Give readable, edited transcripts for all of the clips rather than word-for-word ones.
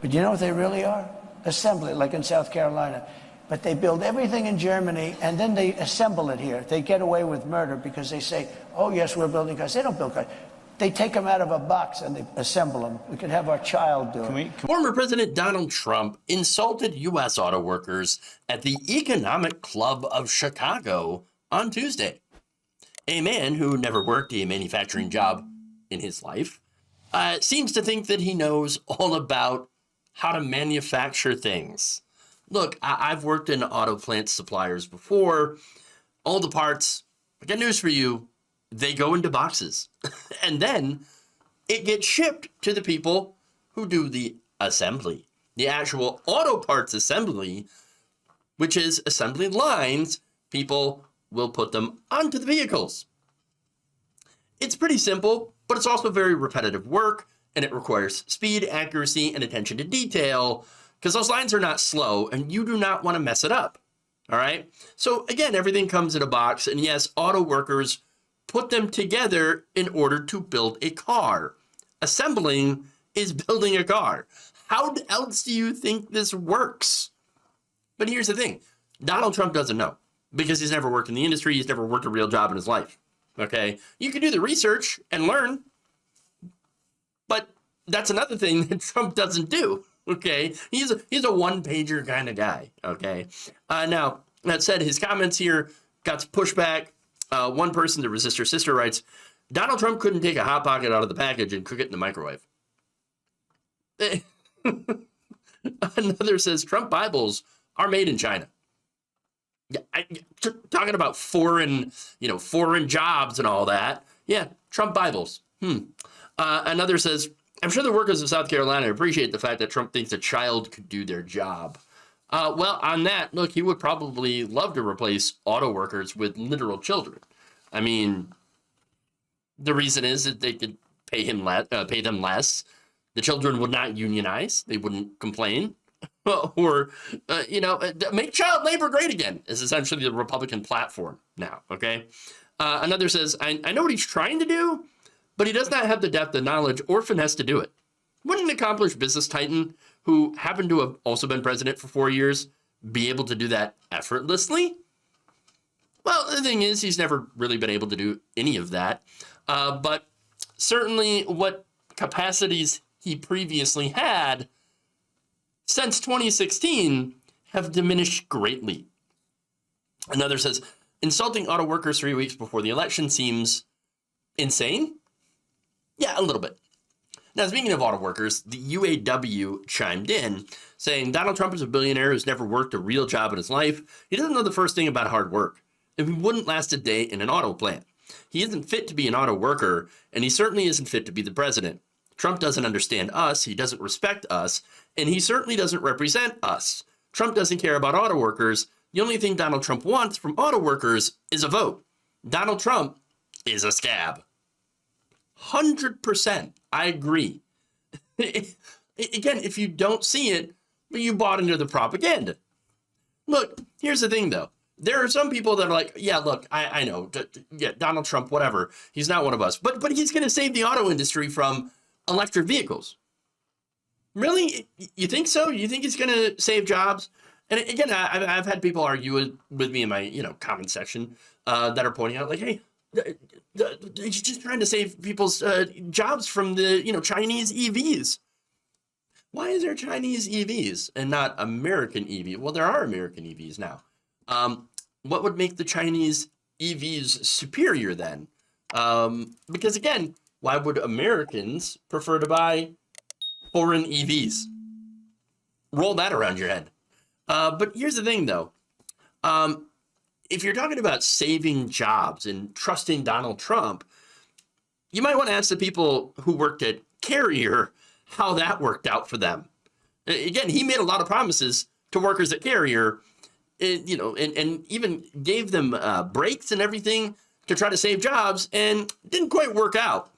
But you know what they really are? Assembly, like in South Carolina. But they build everything in Germany, and then they assemble it here. They get away with murder because they say, oh, yes, we're building cars. They don't build cars. They take them out of a box and they assemble them. We could have our child do it. Former President Donald Trump insulted U.S. auto workers at the Economic Club of Chicago on Tuesday. A man who never worked a manufacturing job in his life seems to think that he knows all about how to manufacture things. Look, I've worked in auto plant suppliers before. All the parts, I got news for you, they go into boxes. And then it gets shipped to the people who do the assembly, the actual auto parts assembly, which is assembly lines. People will put them onto the vehicles. It's pretty simple, but it's also very repetitive work, and it requires speed, accuracy, and attention to detail, because those lines are not slow, and you do not want to mess it up, all right? So again, everything comes in a box, and yes, auto workers put them together in order to build a car. Assembling is building a car. How else do you think this works? But here's the thing. Donald Trump doesn't know, because he's never worked in the industry. He's never worked a real job in his life, okay? You can do the research and learn, but that's another thing that Trump doesn't do, okay? He's a one-pager kind of guy, okay? Now, that said, his comments here got pushback. One person, the Resistor Sister, writes, Donald Trump couldn't take a Hot Pocket out of the package and cook it in the microwave. Another says, Trump Bibles are made in China. Talking about foreign jobs and all that. Yeah, Trump Bibles. Another says, I'm sure the workers of South Carolina appreciate the fact that Trump thinks a child could do their job. Well, on that, look, he would probably love to replace auto workers with literal children. I mean, the reason is that they could pay them less. The children would not unionize. They wouldn't complain. Or, make child labor great again is essentially the Republican platform now, okay? Another says, I know what he's trying to do, but he does not have the depth of knowledge or finesse to do it. Wouldn't an accomplished business titan who happened to have also been president for 4 years be able to do that effortlessly? Well, the thing is, he's never really been able to do any of that. But certainly what capacities he previously had since 2016 have diminished greatly. Another says, insulting auto workers 3 weeks before the election seems insane? Yeah, a little bit. Now, speaking of auto workers, the UAW chimed in, saying Donald Trump is a billionaire who's never worked a real job in his life. He doesn't know the first thing about hard work, and he wouldn't last a day in an auto plant. He isn't fit to be an auto worker, and he certainly isn't fit to be the president. Trump doesn't understand us, he doesn't respect us, and he certainly doesn't represent us. Trump doesn't care about auto workers. The only thing Donald Trump wants from auto workers is a vote. Donald Trump is a scab. 100%. I agree. Again, if you don't see it, you bought into the propaganda. Look, here's the thing, though. There are some people that are like, yeah, look, I know. Yeah, Donald Trump, whatever. He's not one of us. But he's going to save the auto industry from electric vehicles. Really? You think so? You think he's going to save jobs? And again, I've had people argue with me in my comment section that are pointing out like, hey, he's just trying to save people's jobs from the Chinese EVs. Why is there Chinese EVs and not American EVs? Well, there are American EVs now. What would make the Chinese EVs superior then? Because again, why would Americans prefer to buy foreign EVs? Roll that around your head. But here's the thing, though. If you're talking about saving jobs and trusting Donald Trump, you might want to ask the people who worked at Carrier how that worked out for them. Again, he made a lot of promises to workers at Carrier, and even gave them breaks and everything to try to save jobs, and didn't quite work out.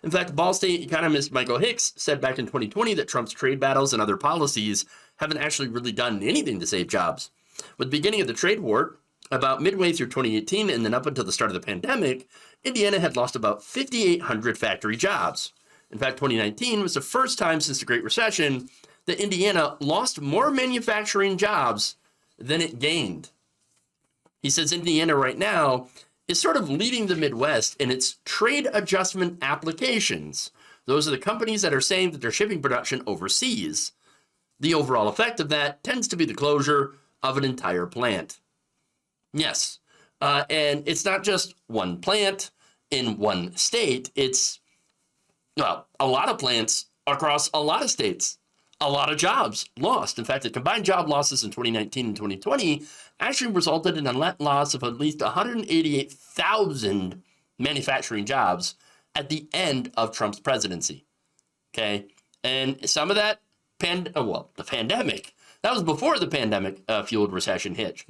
In fact, Ball State economist Michael Hicks said back in 2020 that Trump's trade battles and other policies haven't actually really done anything to save jobs. With the beginning of the trade war, about midway through 2018 and then up until the start of the pandemic, Indiana had lost about 5,800 factory jobs. In fact, 2019 was the first time since the Great Recession that Indiana lost more manufacturing jobs than it gained. He says Indiana right now is sort of leading the Midwest in its trade adjustment applications. Those are the companies that are saying that they're shipping production overseas. The overall effect of that tends to be the closure of an entire plant. Yes, and it's not just one plant in one state. It's, well, a lot of plants across a lot of states. A lot of jobs lost. In fact, the combined job losses in 2019 and 2020 actually resulted in a net loss of at least 188,000 manufacturing jobs at the end of Trump's presidency. Okay, and some of that, the pandemic, that was before the pandemic fueled recession hit,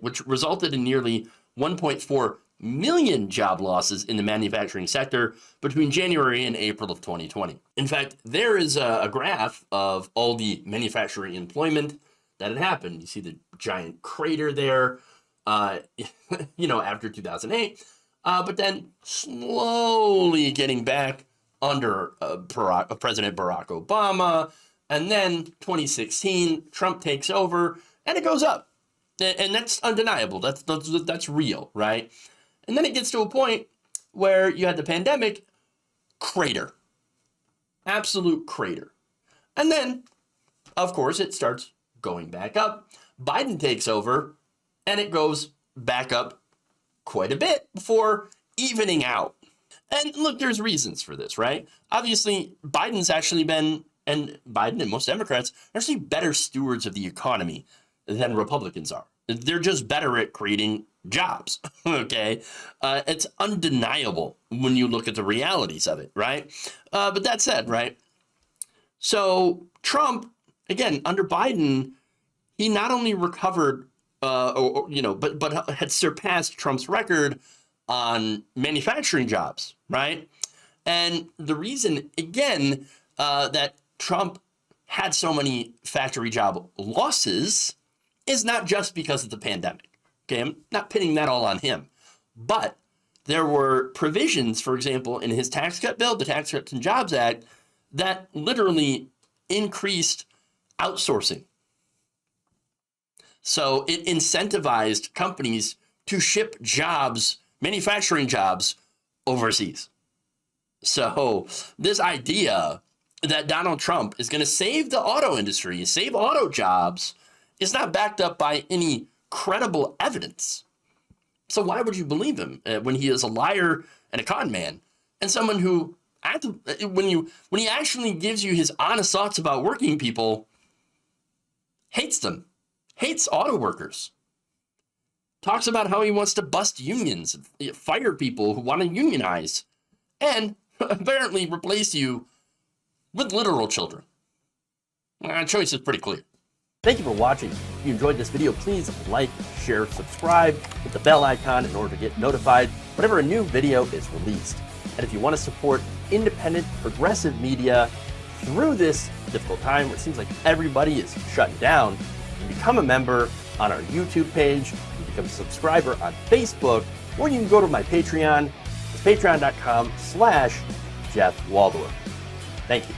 which resulted in nearly 1.4 million job losses in the manufacturing sector between January and April of 2020. In fact, there is a graph of all the manufacturing employment that had happened. You see the giant crater there, after 2008, but then slowly getting back under President Barack Obama. And then 2016, Trump takes over and it goes up. And that's undeniable. That's real, right? And then it gets to a point where you had the pandemic, crater, absolute crater. And then, of course, it starts going back up. Biden takes over and it goes back up quite a bit before evening out. And look, there's reasons for this, right? Obviously, Biden and most Democrats are actually better stewards of the economy than Republicans are. They're just better at creating jobs, okay? It's undeniable when you look at the realities of it, right? But that said, right? So Trump, again, under Biden, he not only recovered, but had surpassed Trump's record on manufacturing jobs, right? And the reason, again, that Trump had so many factory job losses is not just because of the pandemic. Okay, I'm not pinning that all on him, but there were provisions, for example, in his tax cut bill, the Tax Cuts and Jobs Act, that literally increased outsourcing. So it incentivized companies to ship jobs, manufacturing jobs, overseas. So this idea that Donald Trump is going to save the auto industry, save auto jobs, is not backed up by any credible evidence. So why would you believe him when he is a liar and a con man, and someone who, when he actually gives you his honest thoughts about working people, hates them, hates auto workers, talks about how he wants to bust unions, fire people who want to unionize, and apparently replace you with literal children. Our choice is pretty clear. Thank you for watching. If you enjoyed this video, please like, share, subscribe, hit the bell icon in order to get notified whenever a new video is released. And if you want to support independent, progressive media through this difficult time where it seems like everybody is shutting down, you can become a member on our YouTube page, you can become a subscriber on Facebook, or you can go to my Patreon. It's patreon.com/Jeff Waldorf. Thank you.